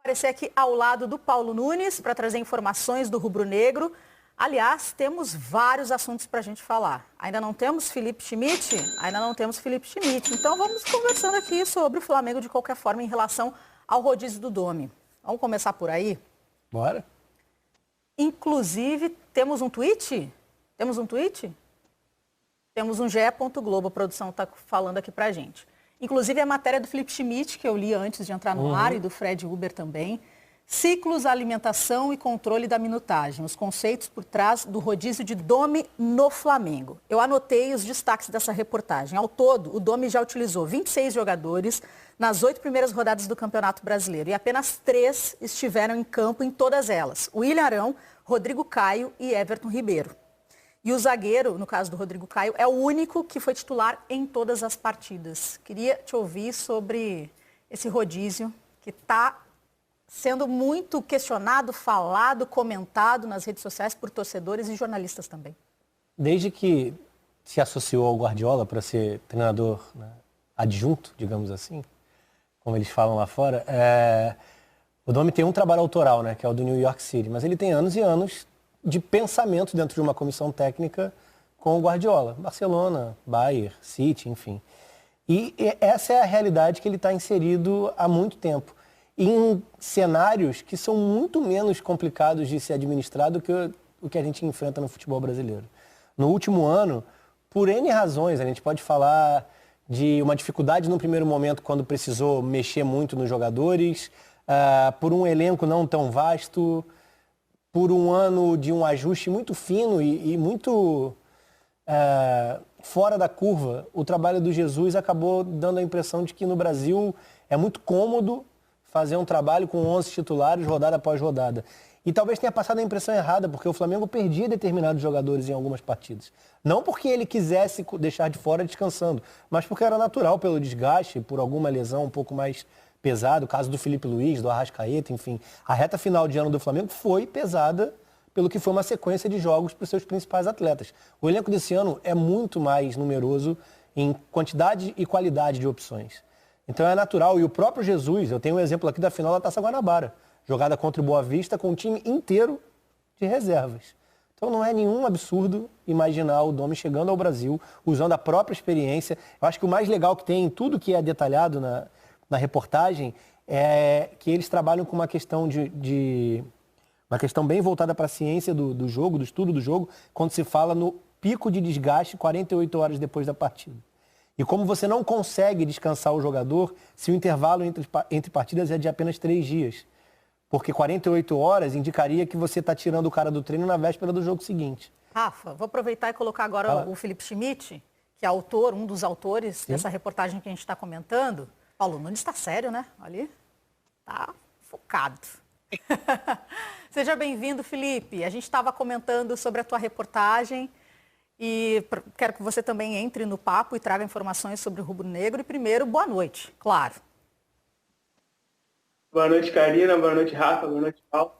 Aparecer aqui ao lado do Paulo Nunes para trazer informações do rubro-negro. Aliás, temos vários assuntos para a gente falar. Ainda não temos Felipe Schmidt? Ainda não temos Felipe Schmidt. Então vamos conversando aqui sobre o Flamengo de qualquer forma em relação ao rodízio do Dome. Vamos começar por aí? Bora. Inclusive, temos um tweet? Temos um tweet? Temos um GE.globo, a produção está falando aqui para a gente. Inclusive, a matéria do Felipe Schmidt, que eu li antes de entrar no ar, e do Fred Uber também. Ciclos, alimentação e controle da minutagem. Os conceitos por trás do rodízio de Dome no Flamengo. Eu anotei os destaques dessa reportagem. Ao todo, o Dome já utilizou 26 jogadores nas 8 primeiras rodadas do Campeonato Brasileiro. E apenas 3 estiveram em campo em todas elas. William Arão, Rodrigo Caio e Everton Ribeiro. E o zagueiro, no caso do Rodrigo Caio, é o único que foi titular em todas as partidas. Queria te ouvir sobre esse rodízio que está sendo muito questionado, falado, comentado nas redes sociais por torcedores e jornalistas também. Desde que se associou ao Guardiola para ser treinador, né, adjunto, digamos assim, como eles falam lá fora, o Dome tem um trabalho autoral, né, que é o do New York City, mas ele tem anos e anos de pensamento dentro de uma comissão técnica com o Guardiola. Barcelona, Bayern, City, enfim. E essa é a realidade que ele está inserido há muito tempo. Em cenários que são muito menos complicados de ser administrado que o que a gente enfrenta no futebol brasileiro. No último ano, por N razões, a gente pode falar de uma dificuldade no primeiro momento quando precisou mexer muito nos jogadores, por um elenco não tão vasto, por um ano de um ajuste muito fino e muito fora da curva. O trabalho do Jesus acabou dando a impressão de que no Brasil é muito cômodo fazer um trabalho com 11 titulares, rodada após rodada. E talvez tenha passado a impressão errada, porque o Flamengo perdia determinados jogadores em algumas partidas. Não porque ele quisesse deixar de fora descansando, mas porque era natural pelo desgaste, por alguma lesão um pouco mais pesada, o caso do Felipe Luiz, do Arrascaeta, enfim. A reta final de ano do Flamengo foi pesada pelo que foi uma sequência de jogos para os seus principais atletas. O elenco desse ano é muito mais numeroso em quantidade e qualidade de opções. Então é natural, e o próprio Jesus, eu tenho um exemplo aqui da final da Taça Guanabara, jogada contra o Boa Vista com um time inteiro de reservas. Então não é nenhum absurdo imaginar o Dome chegando ao Brasil, usando a própria experiência. Eu acho que o mais legal que tem em tudo que é detalhado na reportagem é que eles trabalham com uma questão uma questão bem voltada para a ciência do jogo, do estudo do jogo, quando se fala no pico de desgaste 48 horas depois da partida. E como você não consegue descansar o jogador se o intervalo entre partidas é de apenas 3 dias. Porque 48 horas indicaria que você está tirando o cara do treino na véspera do jogo seguinte. Rafa, vou aproveitar e colocar agora o Felipe Schmidt, que é autor, um dos autores dessa reportagem que a gente está comentando. Paulo Nunes está sério, né? Ali, está focado. Seja bem-vindo, Felipe. A gente estava comentando sobre a tua reportagem e quero que você também entre no papo e traga informações sobre o rubro-negro. E primeiro, boa noite, claro. Boa noite, Karina. Boa noite, Rafa. Boa noite, Paulo.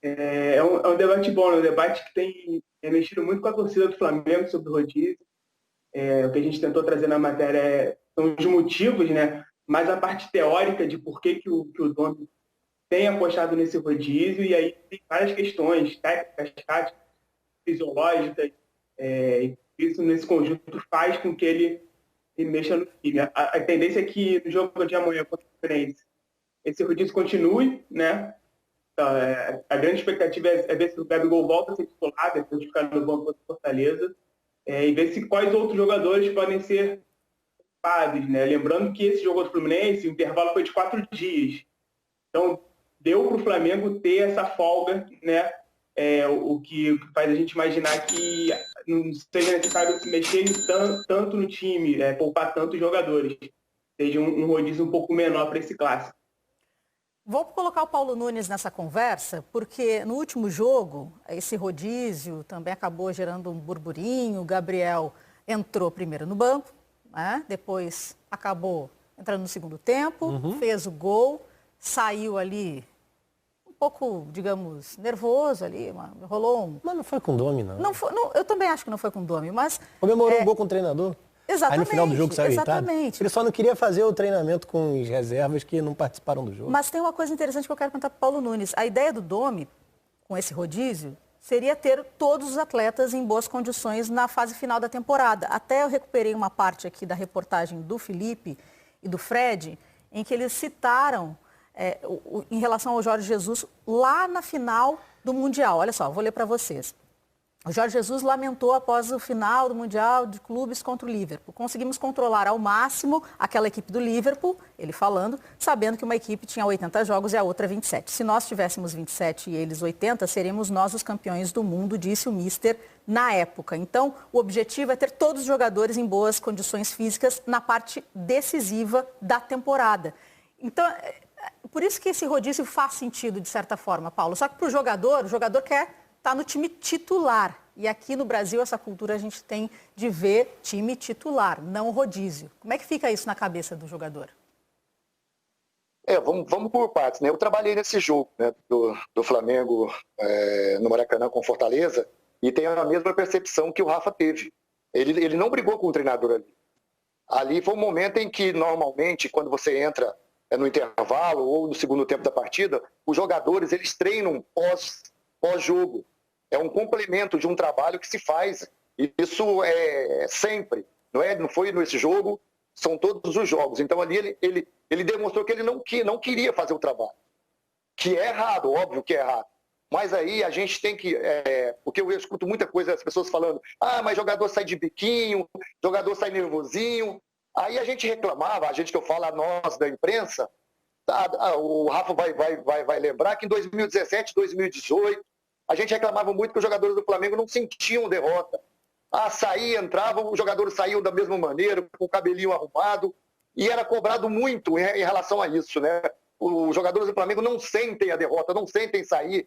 É um debate bom, um debate que tem mexido muito com a torcida do Flamengo sobre o rodízio. O que a gente tentou trazer na matéria são os motivos, né? Mais a parte teórica de por que o Dome tem apostado nesse rodízio, e aí tem várias questões técnicas, táticas, fisiológicas, isso nesse conjunto faz com que ele mexa no time. A tendência é que no jogo de amanhã contra o Fluminense esse rodízio continue, né? Então, a grande expectativa é ver se o Gabigol volta a ser titular, depois de ficar no banco contra o Fortaleza, e ver quais outros jogadores podem ser ocupados, né? Lembrando que esse jogo contra o Fluminense, o intervalo foi de 4 dias. Então, deu para o Flamengo ter essa folga, né? O que faz a gente imaginar que não seja necessário se mexer tanto no time, poupar tantos jogadores. Seja um rodízio um pouco menor para esse clássico. Vou colocar o Paulo Nunes nessa conversa, porque no último jogo, esse rodízio também acabou gerando um burburinho. O Gabriel entrou primeiro no banco, né? Depois acabou entrando no segundo tempo, fez o gol, saiu ali um pouco, digamos, nervoso ali, rolou um... Mas não foi com Dome, não. Eu também acho que não foi com Dome, mas... Comemorou um gol com o treinador. Exatamente. Aí no final do jogo saiu irritado. Exatamente. Ele só não queria fazer o treinamento com os reservas que não participaram do jogo. Mas tem uma coisa interessante que eu quero perguntar para Paulo Nunes. A ideia do Domi, com esse rodízio, seria ter todos os atletas em boas condições na fase final da temporada. Até eu recuperei uma parte aqui da reportagem do Felipe e do Fred, em que eles citaram em relação ao Jorge Jesus lá na final do Mundial. Olha só, vou ler para vocês. O Jorge Jesus lamentou após o final do Mundial de Clubes contra o Liverpool. Conseguimos controlar ao máximo aquela equipe do Liverpool, ele falando, sabendo que uma equipe tinha 80 jogos e a outra 27. Se nós tivéssemos 27 e eles 80, seríamos nós os campeões do mundo, disse o Mister na época. Então, o objetivo é ter todos os jogadores em boas condições físicas na parte decisiva da temporada. Então, por isso que esse rodízio faz sentido, de certa forma, Paulo. Só que para o jogador quer estar no time titular. E aqui no Brasil, essa cultura a gente tem de ver time titular, não rodízio. Como é que fica isso na cabeça do jogador? Vamos por partes, né? Eu trabalhei nesse jogo, né, do Flamengo no Maracanã com Fortaleza e tenho a mesma percepção que o Rafa teve. Ele não brigou com o treinador ali. Ali foi um momento em que, normalmente, quando você entra no intervalo ou no segundo tempo da partida, os jogadores eles treinam pós-jogo. É um complemento de um trabalho que se faz. Isso é sempre. Não foi nesse jogo, são todos os jogos. Então ali ele demonstrou que ele não queria fazer o trabalho. Que é errado, óbvio que é errado. Mas aí a gente tem que... porque eu escuto muita coisa, as pessoas falando, mas jogador sai de biquinho, jogador sai nervosinho. Aí a gente reclamava, a gente que eu falo, a nós da imprensa, o Rafa vai lembrar que em 2017, 2018, a gente reclamava muito que os jogadores do Flamengo não sentiam derrota. Saía, entrava, os jogadores saíam da mesma maneira, com o cabelinho arrumado, e era cobrado muito em relação a isso, né? Os jogadores do Flamengo não sentem a derrota, não sentem sair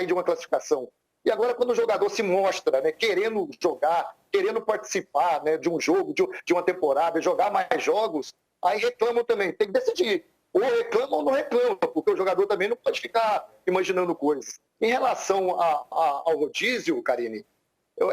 de uma classificação. E agora, quando o jogador se mostra, né, querendo jogar, querendo participar, né, de um jogo, de uma temporada, jogar mais jogos, aí reclamam também. Tem que decidir. Ou reclama ou não reclama, porque o jogador também não pode ficar imaginando coisas. Em relação ao rodízio, Karine,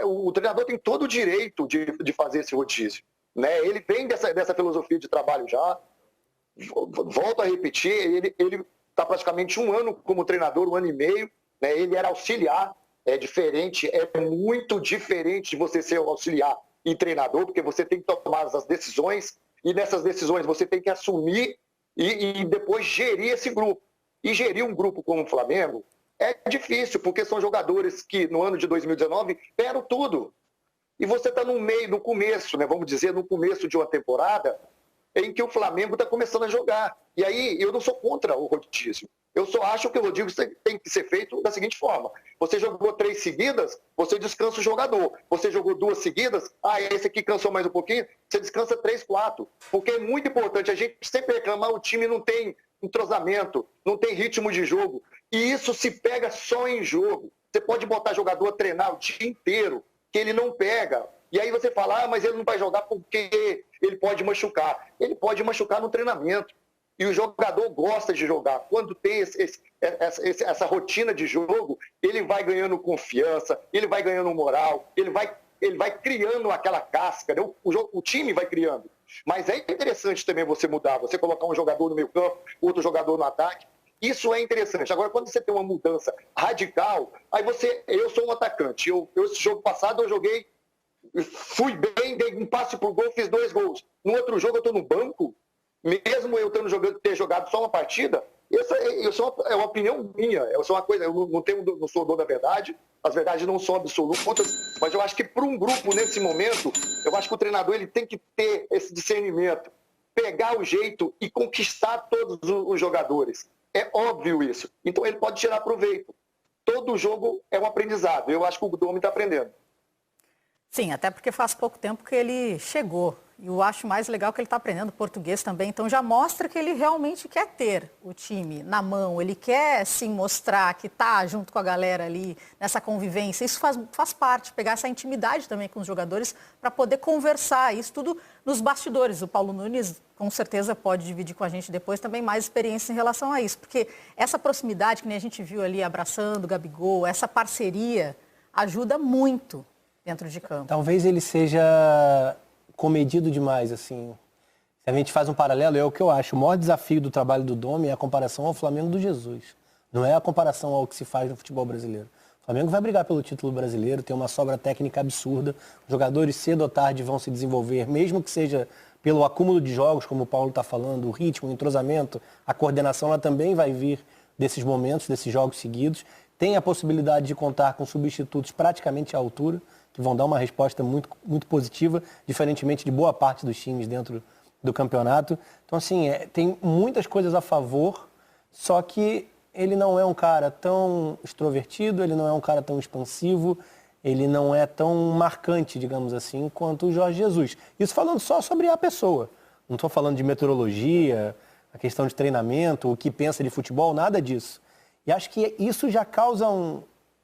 o treinador tem todo o direito de fazer esse rodízio. Né? Ele vem dessa filosofia de trabalho já. Volto a repetir, ele está praticamente 1 ano como treinador, 1 ano e meio. Né? Ele era auxiliar, é diferente, é muito diferente de você ser auxiliar e treinador, porque você tem que tomar as decisões, e nessas decisões você tem que assumir e depois gerir esse grupo. E gerir um grupo como o Flamengo é difícil, porque são jogadores que no ano de 2019 deram tudo. E você está no começo, né, vamos dizer, no começo de uma temporada em que o Flamengo está começando a jogar. E aí eu não sou contra o rodízio. Eu só acho que o rodízio tem que ser feito da seguinte forma. Você jogou 3 seguidas, você descansa o jogador. Você jogou 2 seguidas, esse aqui cansou mais um pouquinho, você descansa 3, 4. Porque é muito importante, a gente sempre reclamar, o time não tem entrosamento, não tem ritmo de jogo. E isso se pega só em jogo. Você pode botar jogador a treinar o dia inteiro, que ele não pega. E aí você fala, mas ele não vai jogar porque ele pode machucar. Ele pode machucar no treinamento. E o jogador gosta de jogar. Quando tem essa rotina de jogo, ele vai ganhando confiança, ele vai ganhando moral, ele vai criando aquela casca, né? O time vai criando. Mas é interessante também você mudar, você colocar um jogador no meio campo, outro jogador no ataque. Isso é interessante. Agora, quando você tem uma mudança radical, aí eu sou um atacante. Esse jogo passado eu joguei, fui bem, dei um passe pro gol, fiz 2 gols. No outro jogo eu estou no banco, mesmo eu ter jogado só uma partida, é uma opinião minha. Eu sou uma coisa, eu não sou dono da verdade, as verdades não são absolutas, mas eu acho que para um grupo nesse momento, eu acho que o treinador ele tem que ter esse discernimento, pegar o jeito e conquistar todos os jogadores. É óbvio isso. Então ele pode tirar proveito. Todo jogo é um aprendizado. Eu acho que o Domi está aprendendo. Sim, até porque faz pouco tempo que ele chegou. E eu acho mais legal que ele está aprendendo português também. Então já mostra que ele realmente quer ter o time na mão. Ele quer, sim, mostrar que está junto com a galera ali, nessa convivência. Isso faz parte, pegar essa intimidade também com os jogadores para poder conversar. Isso tudo nos bastidores. O Paulo Nunes, com certeza, pode dividir com a gente depois também mais experiência em relação a isso. Porque essa proximidade, que nem a gente viu ali abraçando o Gabigol, essa parceria ajuda muito dentro de campo. Talvez ele seja comedido demais, assim. Se a gente faz um paralelo, é o que eu acho. O maior desafio do trabalho do Domi é a comparação ao Flamengo do Jesus. Não é a comparação ao que se faz no futebol brasileiro. O Flamengo vai brigar pelo título brasileiro, tem uma sobra técnica absurda. Os jogadores cedo ou tarde vão se desenvolver, mesmo que seja pelo acúmulo de jogos, como o Paulo está falando, o ritmo, o entrosamento, a coordenação, ela também vai vir desses momentos, desses jogos seguidos. Tem a possibilidade de contar com substitutos praticamente à altura, que vão dar uma resposta muito, muito positiva, diferentemente de boa parte dos times dentro do campeonato. Então, assim, tem muitas coisas a favor, só que ele não é um cara tão extrovertido, ele não é um cara tão expansivo, ele não é tão marcante, digamos assim, quanto o Jorge Jesus. Isso falando só sobre a pessoa. Não estou falando de meteorologia, a questão de treinamento, o que pensa de futebol, nada disso. E acho que isso já causa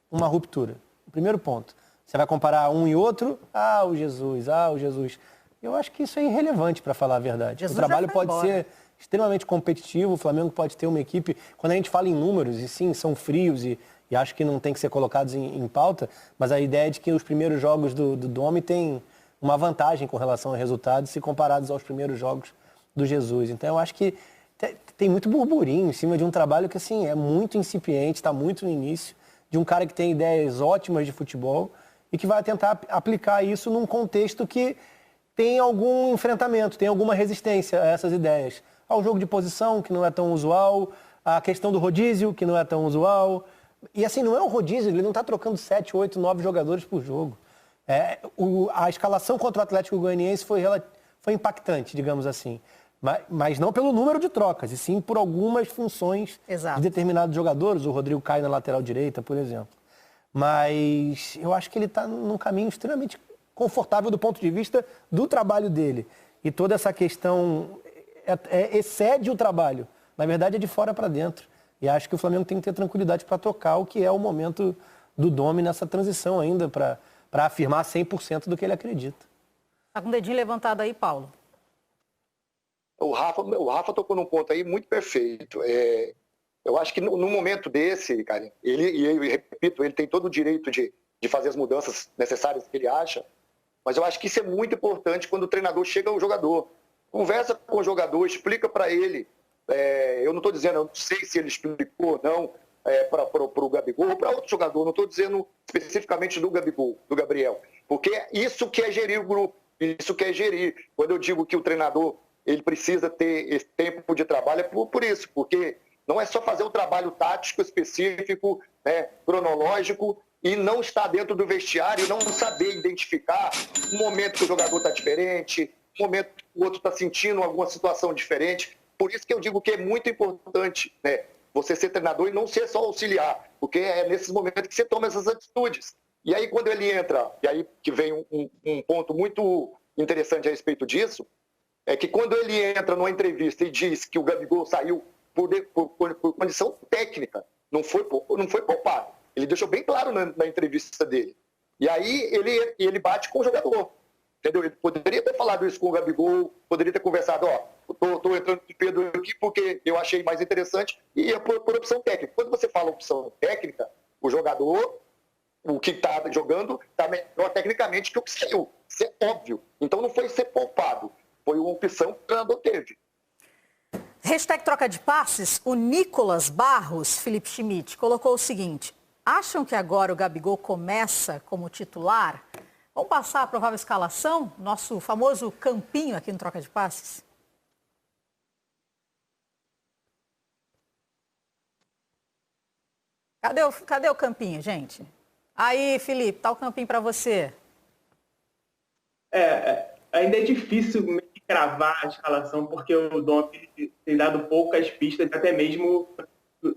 uma ruptura. O primeiro ponto. Você vai comparar um e outro, o Jesus. Eu acho que isso é irrelevante, para falar a verdade. Jesus o trabalho pode embora. ser extremamente competitivo, o Flamengo pode ter uma equipe... Quando a gente fala em números, e sim, são frios e acho que não tem que ser colocados em pauta, mas a ideia é de que os primeiros jogos do Domi têm uma vantagem com relação a resultados se comparados aos primeiros jogos do Jesus. Então eu acho que tem muito burburinho em cima de um trabalho que assim, é muito incipiente, está muito no início, de um cara que tem ideias ótimas de futebol e que vai tentar aplicar isso num contexto que tem algum enfrentamento, tem alguma resistência a essas ideias. Ao jogo de posição, que não é tão usual, a questão do rodízio, que não é tão usual. E assim, não é um rodízio, ele não está trocando 7, 8, 9 jogadores por jogo. A escalação contra o Atlético Goianiense foi impactante, digamos assim. Mas não pelo número de trocas, e sim por algumas funções Exato. de determinados jogadores. O Rodrigo cai na lateral direita, por exemplo. Mas eu acho que ele está num caminho extremamente confortável do ponto de vista do trabalho dele. E toda essa questão excede o trabalho. Na verdade, é de fora para dentro. E acho que o Flamengo tem que ter tranquilidade para tocar o que é o momento do Domi nessa transição ainda, para afirmar 100% do que ele acredita. Está com o dedinho levantado aí, Paulo. O Rafa tocou num ponto aí muito perfeito. Eu acho que no momento desse, cara, eu repito, ele tem todo o direito de fazer as mudanças necessárias que ele acha, mas eu acho que isso é muito importante quando o treinador chega ao jogador. Conversa com o jogador, explica para ele. Eu não estou dizendo, eu não sei se ele explicou ou não para o Gabigol ou para outro jogador, não estou dizendo especificamente do Gabigol, do Gabriel, porque isso que é gerir o grupo, isso que é gerir. Quando eu digo que o treinador ele precisa ter esse tempo de trabalho, é por isso, porque não é só fazer o trabalho tático específico, cronológico, e não estar dentro do vestiário e não saber identificar o momento que o jogador está diferente, o momento que o outro está sentindo alguma situação diferente. Por isso que eu digo que é muito importante, você ser treinador e não ser só auxiliar, porque é nesses momentos que você toma essas atitudes. E aí quando ele entra, e aí que vem um ponto muito interessante a respeito disso, é que quando ele entra numa entrevista e diz que o Gabigol saiu por condição técnica, não foi poupado. Ele deixou bem claro na entrevista dele. E aí ele bate com o jogador. Entendeu? Ele poderia ter falado isso com o Gabigol, poderia ter conversado, estou entrando de Pedro aqui porque eu achei mais interessante, e é por opção técnica. Quando você fala opção técnica, o jogador, o que está jogando, está melhor tecnicamente que o que saiu. Isso é óbvio. Então não foi ser poupado, foi uma opção que o treinador teve. Hashtag troca de passes, o Nicolas Barros, Felipe Schmidt, colocou o seguinte: acham que agora o Gabigol começa como titular? Vamos passar a provável escalação? Nosso famoso campinho aqui no Troca de Passes? Cadê o campinho, gente? Aí, Felipe, tá o campinho para você. Ainda é difícil cravar a escalação, porque o Domi tem dado poucas pistas, até mesmo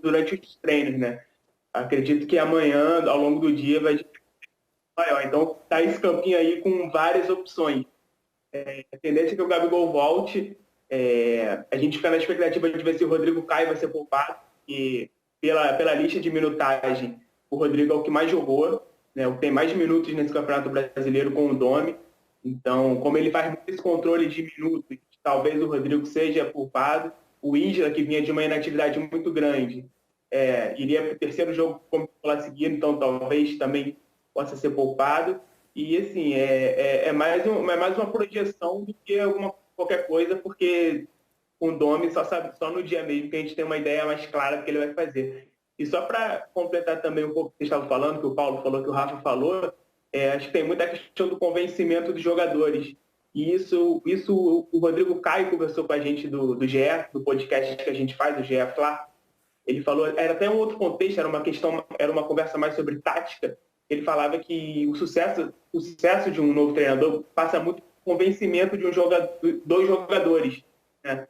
durante os treinos, né? Acredito que amanhã, ao longo do dia, vai ser maior. Então, tá esse campinho aí com várias opções. A tendência é que o Gabigol volte. A gente fica na expectativa de ver se o Rodrigo Caio vai ser poupado. E pela lista de minutagem, o Rodrigo é o que mais jogou, né? O que tem mais minutos nesse Campeonato Brasileiro com o Domi. Então, como ele faz muito esse controle de minutos, talvez o Rodrigo seja poupado. O Isla, que vinha de uma inatividade muito grande, iria para o terceiro jogo como seguido, então talvez também possa ser poupado. E, assim, é mais uma projeção do que qualquer coisa, porque o Domi só no dia mesmo que a gente tem uma ideia mais clara do que ele vai fazer. E só para completar também um pouco o que vocês estavam falando, que o Paulo falou, que o Rafa falou, acho que tem muita questão do convencimento dos jogadores. E isso o Rodrigo Caio conversou com a gente do GE, do podcast que a gente faz, o GE Fla. Ele falou, era até um outro contexto, era uma conversa mais sobre tática. Ele falava que o sucesso de um novo treinador passa muito pelo convencimento de dos jogadores, né?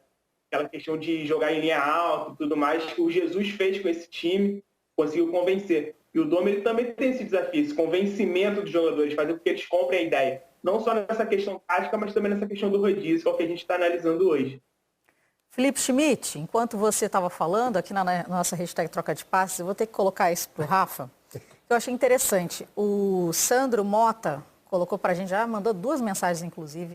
Aquela questão de jogar em linha alta e tudo mais, que o Jesus fez com esse time, conseguiu convencer. E o Domi ele também tem esse desafio, esse convencimento dos jogadores, fazer com que eles comprem a ideia. Não só nessa questão tática, mas também nessa questão do rodízio, que é o que a gente está analisando hoje. Felipe Schmidt, enquanto você estava falando aqui na nossa hashtag Troca de Passes, eu vou ter que colocar isso para o Rafa. Eu achei interessante. O Sandro Mota colocou para a gente, já mandou 2 mensagens, inclusive.